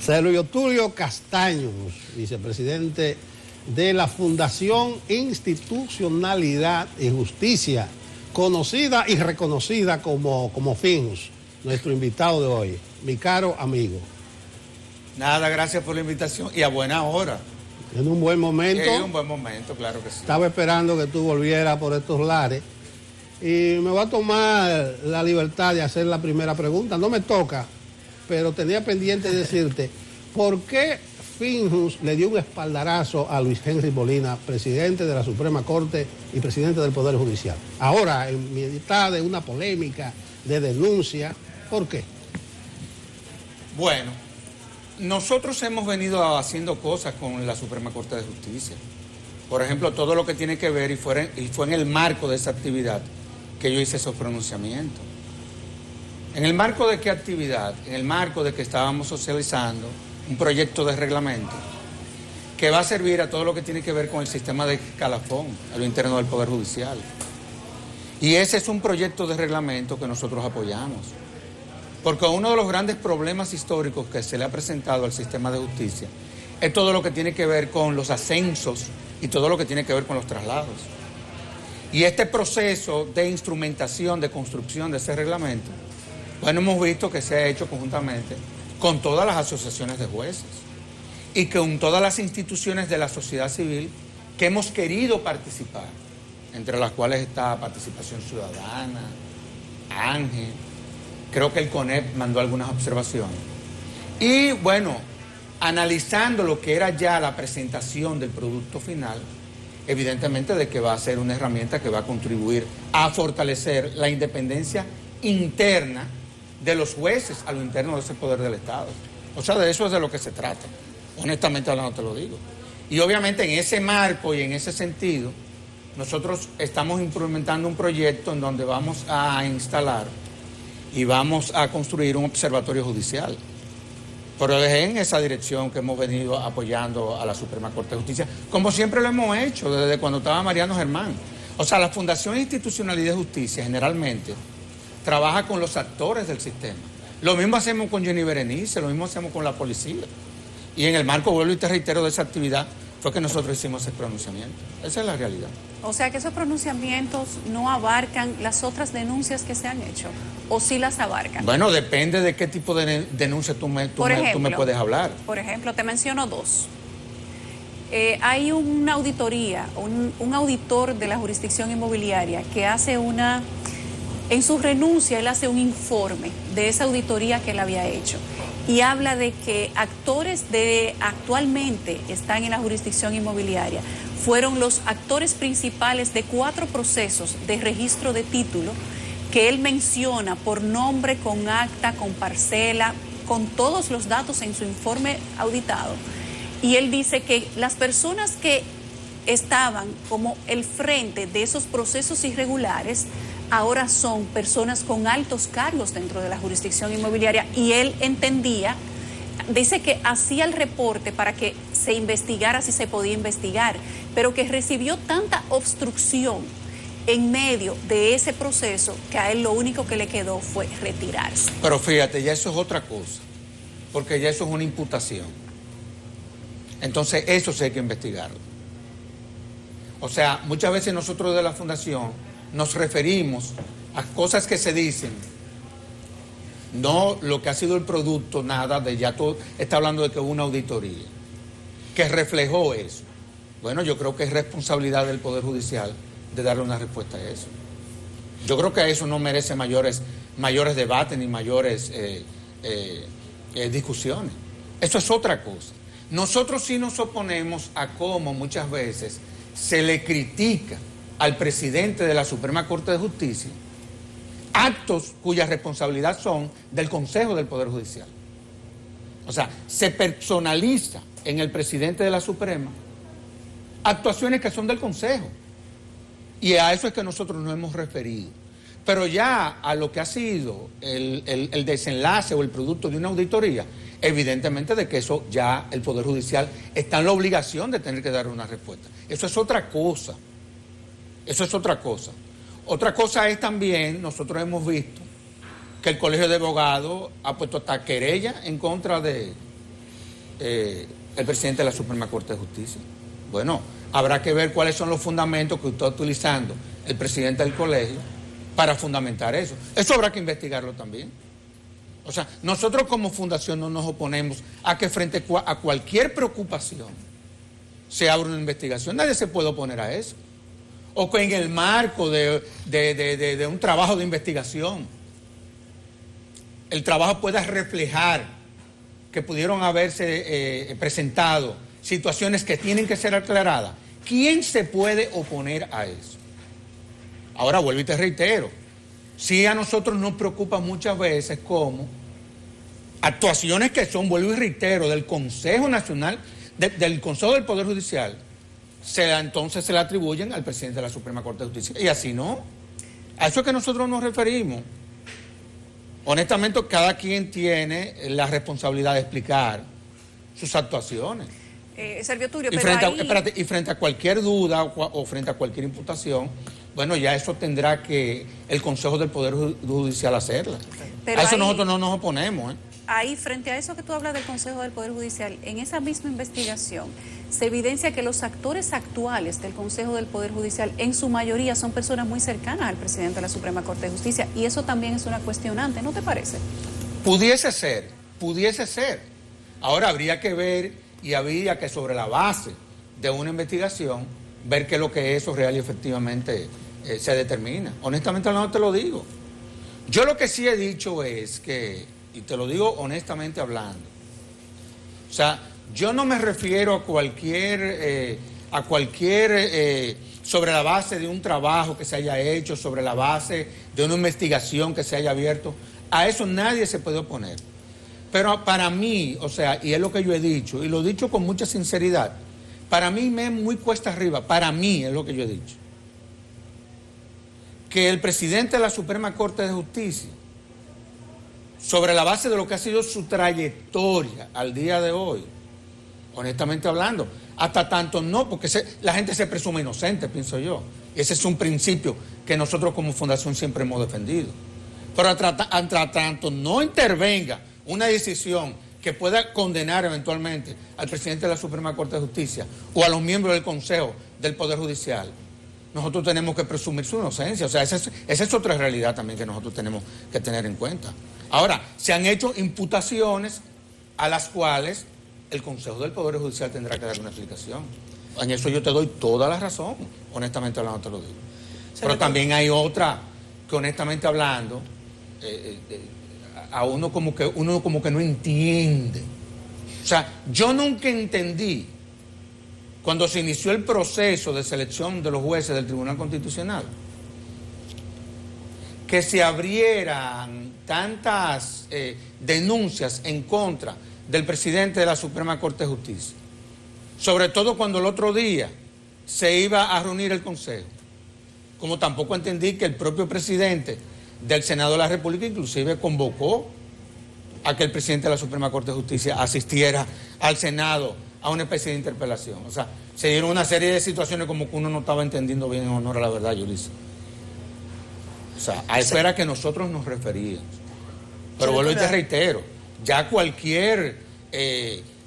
Sergio Tulio Castaños, vicepresidente de la Fundación Institucionalidad y Justicia, conocida y reconocida como FINJUS, nuestro invitado de hoy, mi caro amigo. Nada, gracias por la invitación y a buena hora. En un buen momento. En un buen momento, claro que sí. Estaba esperando que tú volvieras por estos lares y me voy a tomar la libertad de hacer la primera pregunta. No me toca, pero tenía pendiente decirte, ¿por qué FINJUS le dio un espaldarazo a Luis Henry Molina, presidente de la Suprema Corte y presidente del Poder Judicial? Ahora, en mitad de una polémica, de denuncia, ¿por qué? Bueno, nosotros hemos venido haciendo cosas con la Suprema Corte de Justicia. Por ejemplo, todo lo que tiene que ver, y fue en el marco de esa actividad que yo hice esos pronunciamientos. ¿En el marco de qué actividad? En el marco de que estábamos socializando un proyecto de reglamento que va a servir a todo lo que tiene que ver con el sistema de escalafón a lo interno del Poder Judicial. Y ese es un proyecto de reglamento que nosotros apoyamos. Porque uno de los grandes problemas históricos que se le ha presentado al sistema de justicia es todo lo que tiene que ver con los ascensos y todo lo que tiene que ver con los traslados. Y este proceso de instrumentación, de construcción de ese reglamento, bueno, hemos visto que se ha hecho conjuntamente con todas las asociaciones de jueces y con todas las instituciones de la sociedad civil que hemos querido participar, entre las cuales está Participación Ciudadana, Ángel. Creo que el CONEP mandó algunas observaciones. Y bueno, analizando lo que era ya la presentación del producto final, evidentemente de que va a ser una herramienta que va a contribuir a fortalecer la independencia interna de los jueces a lo interno de ese poder del Estado. O sea, de eso es de lo que se trata. Honestamente hablando te lo digo. Y obviamente en ese marco y en ese sentido, nosotros estamos implementando un proyecto en donde vamos a instalar y vamos a construir un observatorio judicial. Pero es en esa dirección que hemos venido apoyando a la Suprema Corte de Justicia, como siempre lo hemos hecho, desde cuando estaba Mariano Germán. O sea, la Fundación Institucionalidad y Justicia generalmente trabaja con los actores del sistema. Lo mismo hacemos con Jenny Berenice, lo mismo hacemos con la policía. Y en el marco, vuelvo y te reitero, de esa actividad, fue que nosotros hicimos ese pronunciamiento. Esa es la realidad. O sea que esos pronunciamientos no abarcan las otras denuncias que se han hecho, o sí las abarcan. Bueno, depende de qué tipo de denuncia tú me puedes hablar. Por ejemplo, te menciono dos. Hay una auditoría, un auditor de la jurisdicción inmobiliaria que hace en su renuncia él hace un informe de esa auditoría que él había hecho. Y habla de que actores de actualmente están en la jurisdicción inmobiliaria fueron los actores principales de 4 procesos de registro de título que él menciona por nombre, con acta, con parcela, con todos los datos en su informe auditado. Y él dice que las personas que estaban como el frente de esos procesos irregulares ahora son personas con altos cargos dentro de la jurisdicción inmobiliaria, y él entendía, dice que hacía el reporte para que se investigara si se podía investigar, pero que recibió tanta obstrucción en medio de ese proceso que a él lo único que le quedó fue retirarse. Pero fíjate, ya eso es otra cosa, porque ya eso es una imputación. Entonces eso sí hay que investigarlo. O sea, muchas veces nosotros de la Fundación nos referimos a cosas que se dicen, no lo que ha sido el producto, nada de ya todo, está hablando de que hubo una auditoría que reflejó eso. Bueno, yo creo que es responsabilidad del Poder Judicial de darle una respuesta a eso. Yo creo que eso no merece mayores debates ni mayores discusiones. Eso es otra cosa. Nosotros sí nos oponemos a cómo muchas veces se le critica al presidente de la Suprema Corte de Justicia actos cuya responsabilidad son del Consejo del Poder Judicial. O sea, se personaliza en el presidente de la Suprema actuaciones que son del Consejo. Y a eso es que nosotros nos hemos referido. Pero ya a lo que ha sido el desenlace o el producto de una auditoría, evidentemente de que eso ya el Poder Judicial está en la obligación de tener que dar una respuesta. Eso es otra cosa. Eso es otra cosa. Otra cosa es también, nosotros hemos visto que el Colegio de Abogados ha puesto hasta querella en contra de el presidente de la Suprema Corte de Justicia. Bueno, habrá que ver cuáles son los fundamentos que está utilizando el presidente del colegio para fundamentar eso. Eso habrá que investigarlo también. O sea, nosotros como fundación no nos oponemos a que frente a cualquier preocupación se abra una investigación. Nadie se puede oponer a eso. O que en el marco de un trabajo de investigación el trabajo pueda reflejar que pudieron haberse presentado situaciones que tienen que ser aclaradas. ¿Quién se puede oponer a eso? Ahora vuelvo y te reitero, sí a nosotros nos preocupa muchas veces como actuaciones que son, vuelvo y reitero, del Consejo Nacional, del Consejo del Poder Judicial, entonces se le atribuyen al presidente de la Suprema Corte de Justicia. Y así no. A eso es que nosotros nos referimos. Honestamente, cada quien tiene la responsabilidad de explicar sus actuaciones. Servio Tulio, y frente a cualquier duda o frente a cualquier imputación, bueno, ya eso tendrá que el Consejo del Poder Judicial hacerla. A eso nosotros no nos oponemos. Ahí, frente a eso que tú hablas del Consejo del Poder Judicial, en esa misma investigación se evidencia que los actores actuales del Consejo del Poder Judicial en su mayoría son personas muy cercanas al presidente de la Suprema Corte de Justicia, y eso también es una cuestionante, ¿no te parece? Pudiese ser. Ahora habría que ver y habría que, sobre la base de una investigación, ver qué es lo que eso real y efectivamente se determina. Honestamente no te lo digo. Yo lo que sí he dicho es que, y te lo digo honestamente hablando, o sea, yo no me refiero a cualquier sobre la base de un trabajo que se haya hecho, sobre la base de una investigación que se haya abierto. A eso nadie se puede oponer. Pero para mí, o sea, y es lo que yo he dicho, y lo he dicho con mucha sinceridad, para mí me es muy cuesta arriba, para mí es lo que yo he dicho, que el presidente de la Suprema Corte de Justicia, sobre la base de lo que ha sido su trayectoria al día de hoy, honestamente hablando, hasta tanto no, porque la gente se presume inocente, pienso yo. Ese es un principio que nosotros como fundación siempre hemos defendido. Pero hasta tanto no intervenga una decisión que pueda condenar eventualmente al presidente de la Suprema Corte de Justicia o a los miembros del Consejo del Poder Judicial, nosotros tenemos que presumir su inocencia. O sea, esa es otra realidad también que nosotros tenemos que tener en cuenta. Ahora, se han hecho imputaciones a las cuales el Consejo del Poder Judicial tendrá que dar una explicación. En eso yo te doy toda la razón, honestamente hablando te lo digo. Pero también hay otra que honestamente hablando, a uno como que no entiende. O sea, yo nunca entendí cuando se inició el proceso de selección de los jueces del Tribunal Constitucional que se abrieran tantas denuncias en contra del presidente de la Suprema Corte de Justicia, sobre todo cuando el otro día se iba a reunir el Consejo. Como tampoco entendí que el propio presidente del Senado de la República inclusive convocó a que el presidente de la Suprema Corte de Justicia asistiera al Senado a una especie de interpelación. O sea, se dieron una serie de situaciones como que uno no estaba entendiendo bien en honor a la verdad, Yulisa. O sea, a eso era que nosotros nos referíamos. Pero vuelvo y te reitero, ya cualquier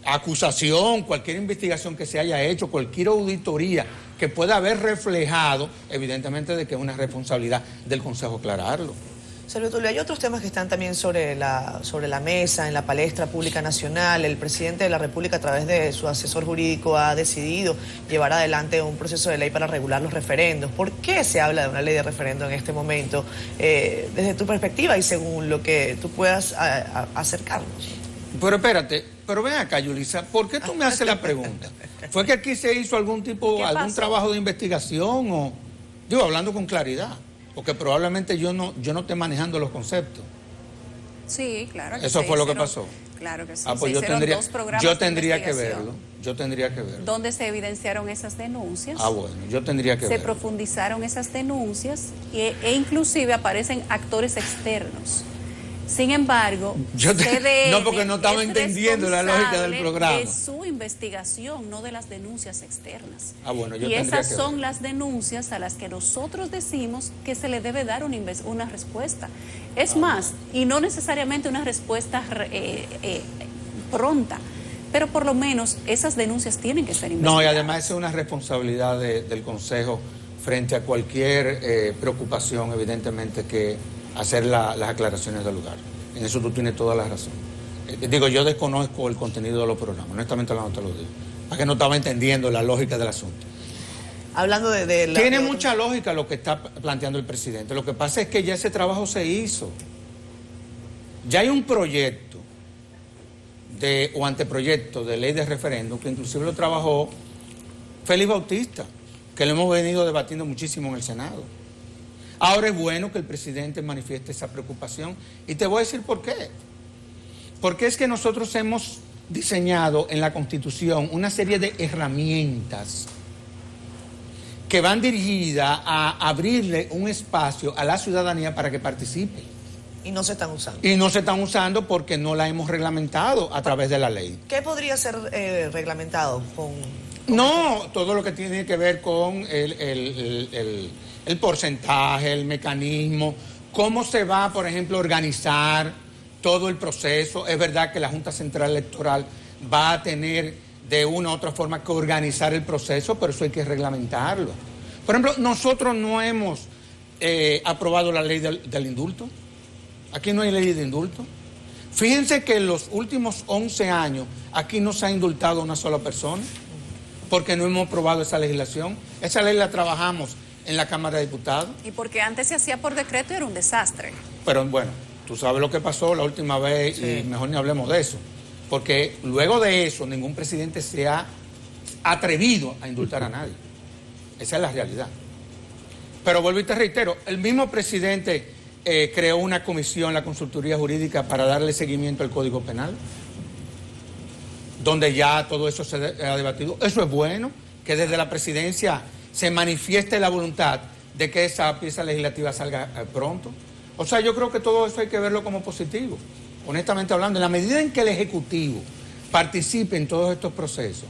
acusación, cualquier investigación que se haya hecho, cualquier auditoría que pueda haber reflejado, evidentemente de que es una responsabilidad del Consejo aclararlo. Servio Tulio, hay otros temas que están también sobre la mesa, en la palestra pública nacional. El presidente de la República, a través de su asesor jurídico, ha decidido llevar adelante un proceso de ley para regular los referendos. ¿Por qué se habla de una ley de referendo en este momento? Desde tu perspectiva y según lo que tú puedas acercarnos. Pero espérate, pero ven acá, Yulisa, ¿por qué tú me haces la pregunta? ¿Fue que aquí se hizo algún trabajo de investigación o, digo, hablando con claridad? Porque probablemente yo no esté manejando los conceptos. Sí, claro. Eso fue lo que pasó. Claro que sí. Pues yo tendría que verlo. ¿Dónde se evidenciaron esas denuncias? Bueno, yo tendría que verlo. Se profundizaron esas denuncias e inclusive aparecen actores externos Sin embargo, no, porque no estaba entendiendo la lógica del programa. De su investigación, no de las denuncias externas. Bueno, y esas son las denuncias a las que nosotros decimos que se le debe dar una respuesta. Es más, y no necesariamente una respuesta pronta, pero por lo menos esas denuncias tienen que ser investigadas. No, y además es una responsabilidad del Consejo frente a cualquier preocupación, evidentemente, que hacer las aclaraciones del lugar. En eso tú tienes toda la razón. Digo, yo desconozco el contenido de los programas, honestamente no te lo digo, para que no estaba entendiendo la lógica del asunto. Hablando Tiene mucha lógica lo que está planteando el presidente. Lo que pasa es que ya ese trabajo se hizo. Ya hay un proyecto o anteproyecto de ley de referéndum que inclusive lo trabajó Félix Bautista, que lo hemos venido debatiendo muchísimo en el Senado. Ahora es bueno que el presidente manifieste esa preocupación y te voy a decir por qué. Porque es que nosotros hemos diseñado en la Constitución una serie de herramientas que van dirigidas a abrirle un espacio a la ciudadanía para que participe. Y no se están usando. Y no se están usando porque no la hemos reglamentado a través de la ley. ¿Qué podría ser reglamentado con No, todo lo que tiene que ver con el porcentaje, el mecanismo, cómo se va, por ejemplo, a organizar todo el proceso. Es verdad que la Junta Central Electoral va a tener de una u otra forma que organizar el proceso, pero eso hay que reglamentarlo. Por ejemplo, nosotros no hemos aprobado la ley del indulto. Aquí no hay ley de indulto. Fíjense que en los últimos 11 años aquí no se ha indultado a una sola persona porque no hemos aprobado esa legislación. Esa ley la trabajamos en la Cámara de Diputados. Y porque antes se hacía por decreto y era un desastre. Pero bueno, tú sabes lo que pasó la última vez y mejor ni hablemos de eso. Porque luego de eso ningún presidente se ha atrevido a indultar a nadie. Esa es la realidad. Pero vuelvo y te reitero, el mismo presidente creó una comisión, la Consultoría Jurídica, para darle seguimiento al Código Penal, donde ya todo eso se ha debatido. Eso es bueno, que desde la presidencia se manifieste la voluntad de que esa pieza legislativa salga pronto. O sea, yo creo que todo eso hay que verlo como positivo. Honestamente hablando, en la medida en que el Ejecutivo participe en todos estos procesos,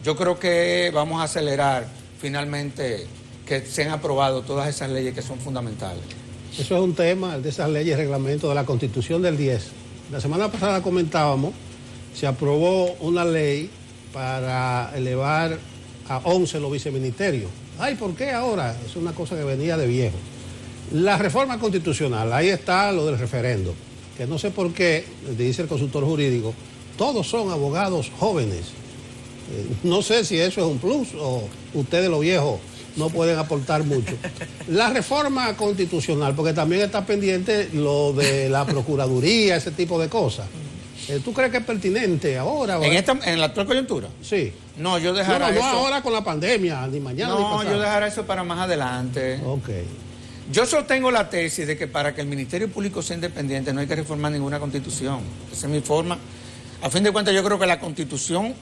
yo creo que vamos a acelerar finalmente que sean aprobadas todas esas leyes que son fundamentales. Eso es un tema, el de esas leyes y reglamentos de la Constitución del 10. La semana pasada comentábamos, se aprobó una ley para elevar a 11 los viceministerios. Ay, ¿por qué ahora? Es una cosa que venía de viejo. La reforma constitucional, ahí está lo del referendo, que no sé por qué, dice el consultor jurídico, todos son abogados jóvenes. No sé si eso es un plus o ustedes los viejos no pueden aportar mucho. La reforma constitucional, porque también está pendiente lo de la Procuraduría, ese tipo de cosas. ¿Tú crees que es pertinente ahora? ¿En la actual coyuntura? Sí. No, yo dejaré eso. No ahora con la pandemia, ni mañana ni pasado. No, yo dejaré eso para más adelante. Ok. Yo sostengo la tesis de que para que el Ministerio Público sea independiente no hay que reformar ninguna constitución. Esa es mi forma. A fin de cuentas, yo creo que la Constitución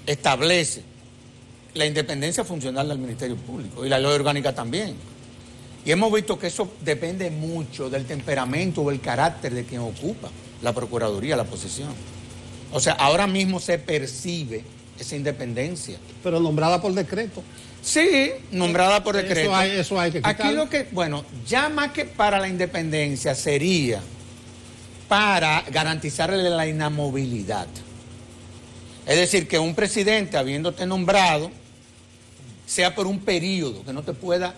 establece la independencia funcional del Ministerio Público y la ley orgánica también. Y hemos visto que eso depende mucho del temperamento o el carácter de quien ocupa la Procuraduría, la posición. O sea, ahora mismo se percibe esa independencia. Pero nombrada por decreto. Sí, nombrada por decreto. Eso hay que quitarlo. Aquí lo que, bueno, ya más que para la independencia sería para garantizarle la inamovilidad. Es decir, que un presidente, habiéndote nombrado, sea por un periodo, que no te pueda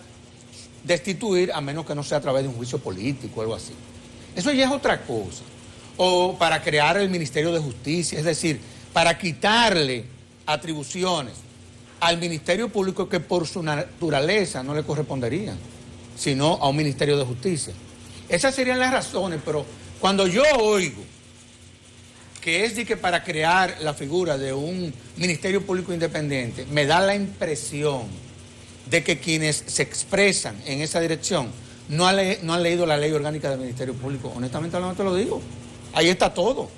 destituir a menos que no sea a través de un juicio político o algo así. Eso ya es otra cosa. O para crear el Ministerio de Justicia, es decir, para quitarle atribuciones al Ministerio Público que por su naturaleza no le corresponderían, sino a un Ministerio de Justicia. Esas serían las razones, pero cuando yo oigo que es de que para crear la figura de un Ministerio Público independiente, me da la impresión de que quienes se expresan en esa dirección no han leído la ley orgánica del Ministerio Público. Honestamente no te lo digo. Ahí está todo.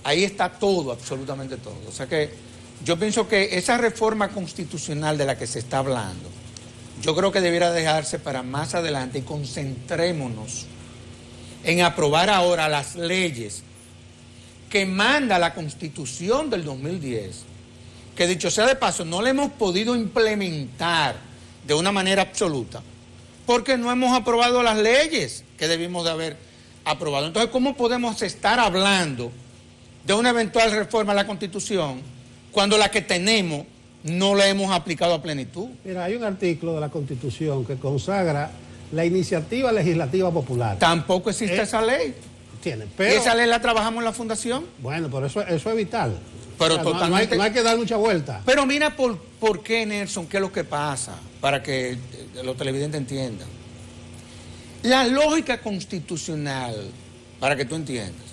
Ahí está todo, absolutamente todo. O sea que yo pienso que esa reforma constitucional de la que se está hablando, yo creo que debiera dejarse para más adelante y concentrémonos en aprobar ahora las leyes que manda la Constitución del 2010, que dicho sea de paso, no le hemos podido implementar de una manera absoluta, porque no hemos aprobado las leyes que debimos de haber aprobado. Entonces, ¿cómo podemos estar hablando de una eventual reforma a la Constitución cuando la que tenemos no la hemos aplicado a plenitud? Mira, hay un artículo de la Constitución que consagra la iniciativa legislativa popular. Tampoco existe esa ley. Tiene, ¿Y pero esa ley la trabajamos en la Fundación? bueno, pero eso es vital. Pero O sea, totalmente. no hay que dar mucha vuelta. Pero mira por qué, Nelson, qué es lo que pasa, para que los televidentes entiendan. La lógica constitucional, para que tú entiendas,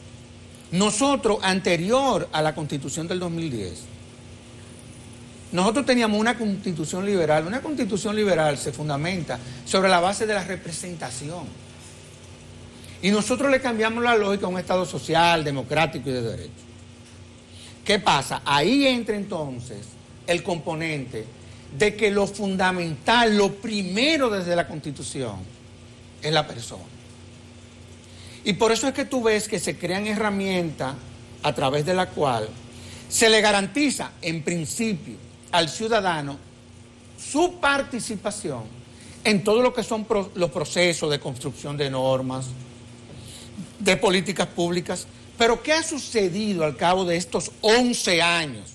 nosotros, anterior a la Constitución del 2010, nosotros teníamos una constitución liberal. Una constitución liberal se fundamenta sobre la base de la representación. Y nosotros le cambiamos la lógica a un Estado social, democrático y de derecho. ¿Qué pasa? Ahí entra entonces el componente de que lo fundamental, lo primero desde la Constitución, es la persona. Y por eso es que tú ves que se crean herramientas a través de la cual se le garantiza, en principio, al ciudadano su participación en todo lo que son los procesos de construcción de normas, de políticas públicas. Pero ¿qué ha sucedido al cabo de estos 11 años?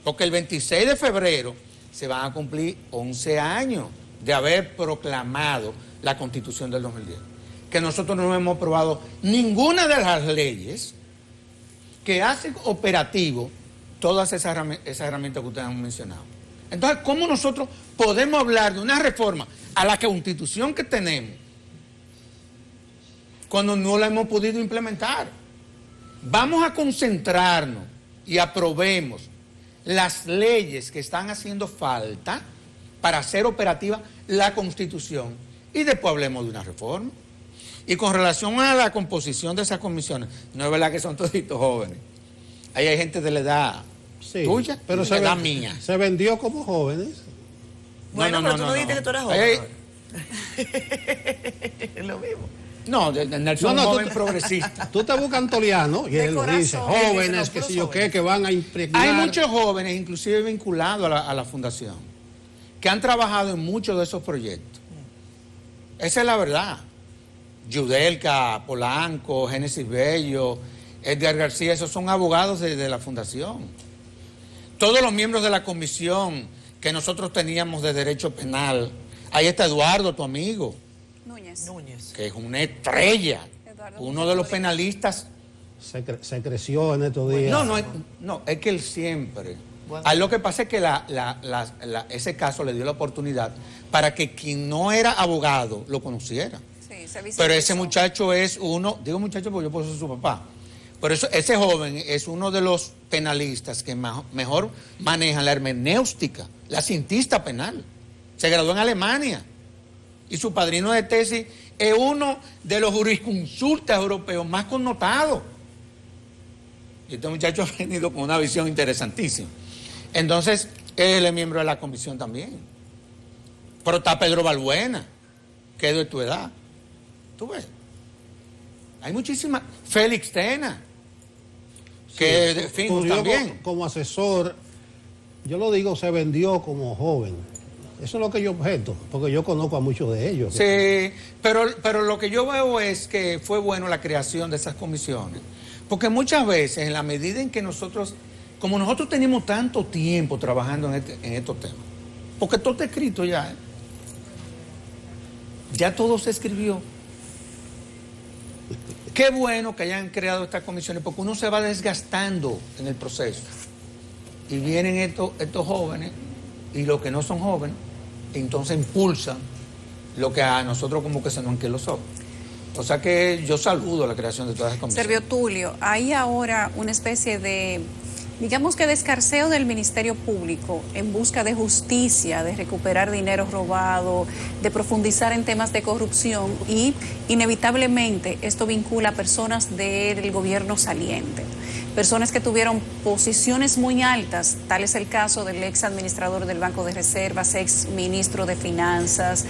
Porque el 26 de febrero se van a cumplir 11 años de haber proclamado la Constitución del 2010. Que nosotros no hemos aprobado ninguna de las leyes que hacen operativo todas esas herramientas que ustedes han mencionado. Entonces, ¿cómo nosotros podemos hablar de una reforma a la Constitución que tenemos cuando no la hemos podido implementar? Vamos a concentrarnos y aprobemos las leyes que están haciendo falta para hacer operativa la Constitución y después hablemos de una reforma. Y con relación a la composición de esas comisiones, no es verdad que son toditos jóvenes. Ahí hay gente de la edad tuya, pero de la edad mía. Se vendió como jóvenes. Bueno, pero tú no dijiste que tú eras joven. Es lo mismo. No, Nelson es un joven progresista. Tú te buscas Antoliano y él lo dice, jóvenes, que si yo qué, que van a impregnar. Hay muchos jóvenes, inclusive vinculados a la Fundación, que han trabajado en muchos de esos proyectos. Esa es la verdad. Yudelka, Polanco, Génesis Bello, Edgar García, esos son abogados de la Fundación. Todos los miembros de la comisión que nosotros teníamos de derecho penal. Ahí está Eduardo, tu amigo. Núñez. Que es una estrella. Eduardo, uno de los penalistas. Se creció en estos días. No, es que él siempre. Bueno. Lo que pasa es que ese caso le dio la oportunidad para que quien no era abogado lo conociera. Sí, se pero ese muchacho es uno, digo muchacho porque yo puedo ser su papá, pero ese joven es uno de los penalistas que mejor manejan la hermenéutica, la cientista penal. Se graduó en Alemania y su padrino de tesis es uno de los jurisconsultas europeos más connotados. Y este muchacho ha venido con una visión interesantísima. Entonces, él es miembro de la comisión también. Pero está Pedro Balbuena, que es de tu edad. ¿Tú ves? Hay muchísimas. Félix Tena, que de fin también. Como asesor, yo lo digo, se vendió como joven. Eso es lo que yo objeto, porque yo conozco a muchos de ellos. Sí, pero lo que yo veo es que fue bueno la creación de esas comisiones. Porque muchas veces, en la medida en que nosotros, como nosotros tenemos tanto tiempo trabajando en estos temas, porque todo está escrito ya, ¿eh? Ya todo se escribió. Qué bueno que hayan creado estas comisiones, porque uno se va desgastando en el proceso. Y vienen estos jóvenes, y los que no son jóvenes, entonces impulsan lo que a nosotros como que se nos anquilosó. O sea que yo saludo la creación de todas las comisiones. Servio Tulio, hay ahora una especie de, digamos que de escarceo del Ministerio Público en busca de justicia, de recuperar dinero robado, de profundizar en temas de corrupción y inevitablemente esto vincula a personas del gobierno saliente. Personas que tuvieron posiciones muy altas, tal es el caso del ex administrador del Banco de Reservas, ex ministro de Finanzas,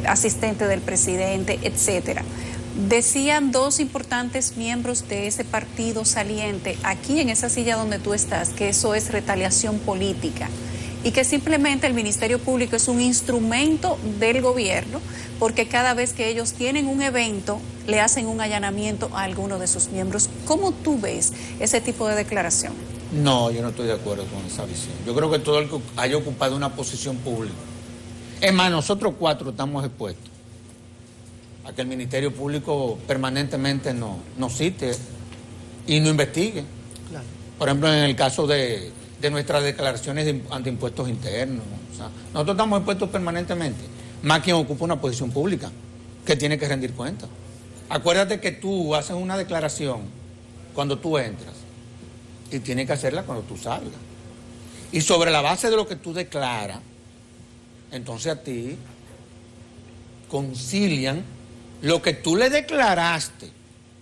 asistente del presidente, etcétera. Decían dos importantes miembros de ese partido saliente, aquí en esa silla donde tú estás, que eso es retaliación política y que simplemente el Ministerio Público es un instrumento del gobierno porque cada vez que ellos tienen un evento le hacen un allanamiento a alguno de sus miembros. ¿Cómo tú ves ese tipo de declaración? No, yo no estoy de acuerdo con esa visión. Yo creo que todo el que haya ocupado una posición pública, es más, nosotros 4 estamos expuestos a que el Ministerio Público permanentemente nos cite y no investigue. Claro. Por ejemplo, en el caso de nuestras declaraciones ante impuestos internos. O sea, nosotros estamos expuestos permanentemente, más quien ocupa una posición pública, que tiene que rendir cuenta. Acuérdate que tú haces una declaración cuando tú entras y tienes que hacerla cuando tú salgas. Y sobre la base de lo que tú declaras, entonces a ti concilian lo que tú le declaraste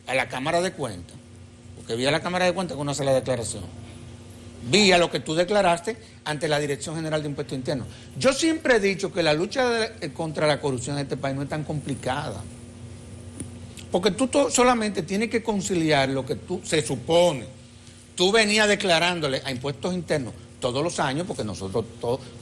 a la Cámara de Cuentas, porque vía la Cámara de Cuentas que uno hace la declaración, vía lo que tú declaraste ante la Dirección General de Impuestos Internos. Yo siempre he dicho que la lucha contra la corrupción en este país no es tan complicada, porque tú solamente tienes que conciliar lo que tú, se supone, tú venías declarándole a Impuestos Internos todos los años, porque nosotros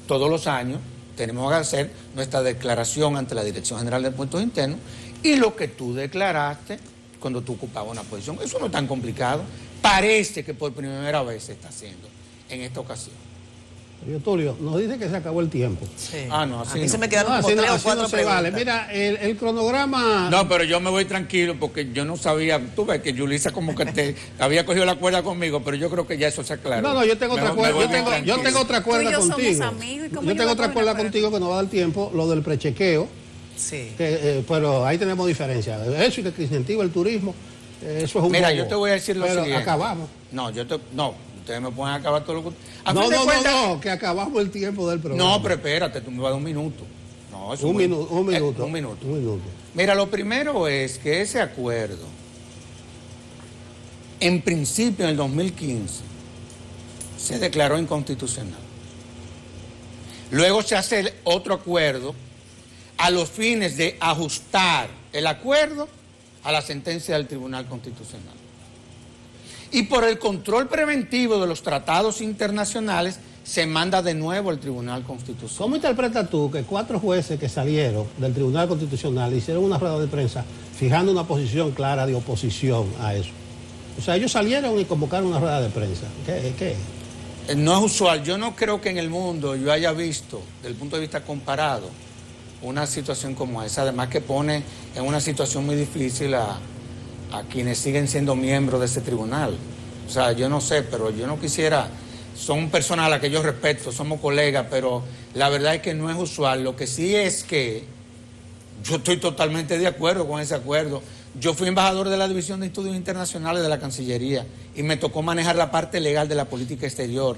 todos los años tenemos que hacer nuestra declaración ante la Dirección General de Impuestos Internos, y lo que tú declaraste cuando tú ocupabas una posición. Eso no es tan complicado. Parece que por primera vez se está haciendo en esta ocasión. Sergio Tulio, nos dice que se acabó el tiempo. Sí. Ah, no, así Aquí no. se me quedaron No, como así no, 3 o así 4 no se preguntas. vale. Mira, el cronograma... No, pero yo me voy tranquilo porque yo no sabía, tú ves que Yulisa como que te había cogido la cuerda conmigo, pero yo creo que ya eso se aclaró. No, yo tengo otra cuerda, yo tengo otra Tú y cuerda yo somos contigo. amigos, ¿y cómo Yo yo tengo voy a otra coger cuerda una contigo que no va a dar tiempo, lo del prechequeo, Sí. que, pero ahí tenemos diferencia. Eso y que incentiva el turismo, eso es un Mira, bobo. yo te voy a decir lo Pero siguiente. acabamos. No, ustedes me pueden acabar todo lo que... A No, fin de cuentas- no, que acabamos el tiempo del programa. No, pero espérate, tú me vas a dar un minuto. No, eso un es muy- minuto. un minuto. Mira, lo primero es que ese acuerdo, en principio en el 2015, se declaró inconstitucional. Luego se hace otro acuerdo a los fines de ajustar el acuerdo a la sentencia del Tribunal Constitucional. Y por el control preventivo de los tratados internacionales, se manda de nuevo al Tribunal Constitucional. ¿Cómo interpretas tú que 4 jueces que salieron del Tribunal Constitucional hicieron una rueda de prensa fijando una posición clara de oposición a eso? O sea, ellos salieron y convocaron una rueda de prensa. ¿Qué? No es usual. Yo no creo que en el mundo yo haya visto, desde el punto de vista comparado, una situación como esa. Además que pone en una situación muy difícil a quienes siguen siendo miembros de ese tribunal. O sea, yo no sé, pero yo no quisiera... Son personas a las que yo respeto, somos colegas, pero la verdad es que no es usual. Lo que sí es que yo estoy totalmente de acuerdo con ese acuerdo. Yo fui embajador de la División de Estudios Internacionales de la Cancillería y me tocó manejar la parte legal de la política exterior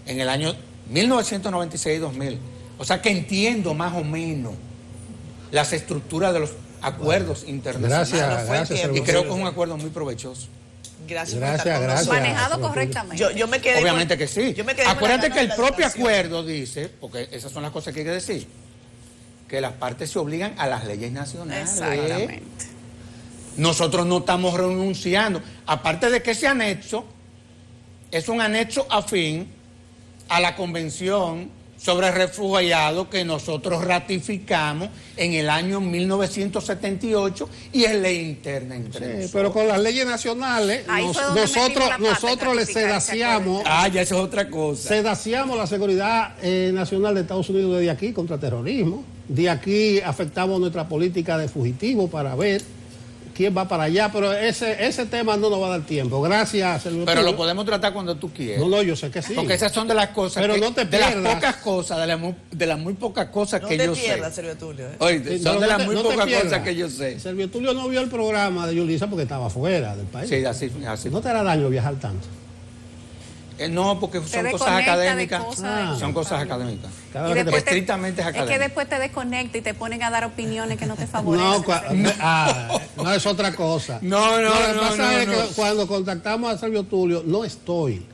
en el año 1996-2000. O sea que entiendo más o menos las estructuras de los acuerdos internacionales. Gracias. Y creo que es un acuerdo muy provechoso. Gracias. Gracias. Manejado correctamente. Yo me quedé Obviamente que sí. yo me quedé con Acuérdate la que el gana de la propio educación. acuerdo dice, porque esas son las cosas que hay que decir, que las partes se obligan a las leyes nacionales. Exactamente. Nosotros no estamos renunciando. Aparte de que ese anexo es un anexo afín a la Convención sobre Refugiados que nosotros ratificamos en el año 1978 y es ley interna entre Sí, nosotros. pero con las leyes nacionales, Ahí fue donde metimos la pata nosotros en le ratificar ese sedaciamos, Ah, ya eso es otra cosa. sedaciamos la seguridad nacional de Estados Unidos desde aquí contra terrorismo. De aquí afectamos nuestra política de fugitivos para ver quién va para allá, pero ese tema no nos va a dar tiempo. Gracias, Sergio Pero Tulio. lo podemos tratar cuando tú quieras. No, yo sé que sí. Porque esas son de las cosas Pero que, no te de las pierdas. pocas cosas, de las muy pocas cosas No que te yo pierdas, sé. Sergio Tulio. Oye, Sí, son no, de no las te- muy no te pocas pierdas. cosas que yo sé. Sergio Tulio no vio el programa de Yulisa porque estaba fuera del país. Sí, así. No te hará daño viajar tanto. No, porque Te son cosas desconecta de académicas. cosas. Son cosas académicas. Cada Y vez que después te- Estrictamente es que académicas. después te desconecta y te ponen a dar opiniones que no te No, favorecen. no es otra cosa. No, Lo que pasa es no. que cuando contactamos a Sergio Tulio, no estoy.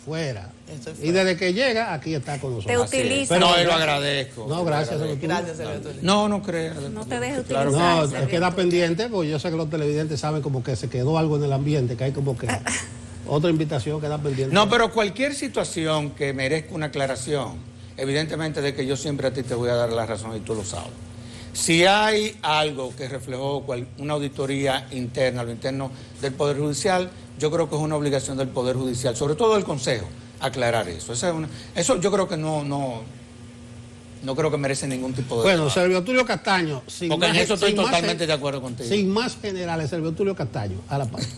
fuera. Estoy Y fuera. desde que llega, aquí está con nosotros. Te Así es. utiliza. Pero Pero- lo agradezco. No, gracias. Sergio Tulio. Gracias, Sergio Tulio. No crea. No te dejes Claro. utilizar. No, Sergio es que da Tulio. pendiente, porque yo sé que los televidentes saben como que se quedó algo en el ambiente, que hay como que otra invitación que da pendiente. No, pero cualquier situación que merezca una aclaración, evidentemente de que yo siempre a ti te voy a dar la razón y tú lo sabes. Si hay algo que reflejó una auditoría interna, lo interno del Poder Judicial, yo creo que es una obligación del Poder Judicial, sobre todo del Consejo, aclarar eso. Eso yo creo que no creo que merece ningún tipo de... Bueno, Sergio Tulio Castaño, sin Porque en más- eso estoy sin más- totalmente de acuerdo contigo. Sin más generales, Sergio Tulio Castaño, a la paz.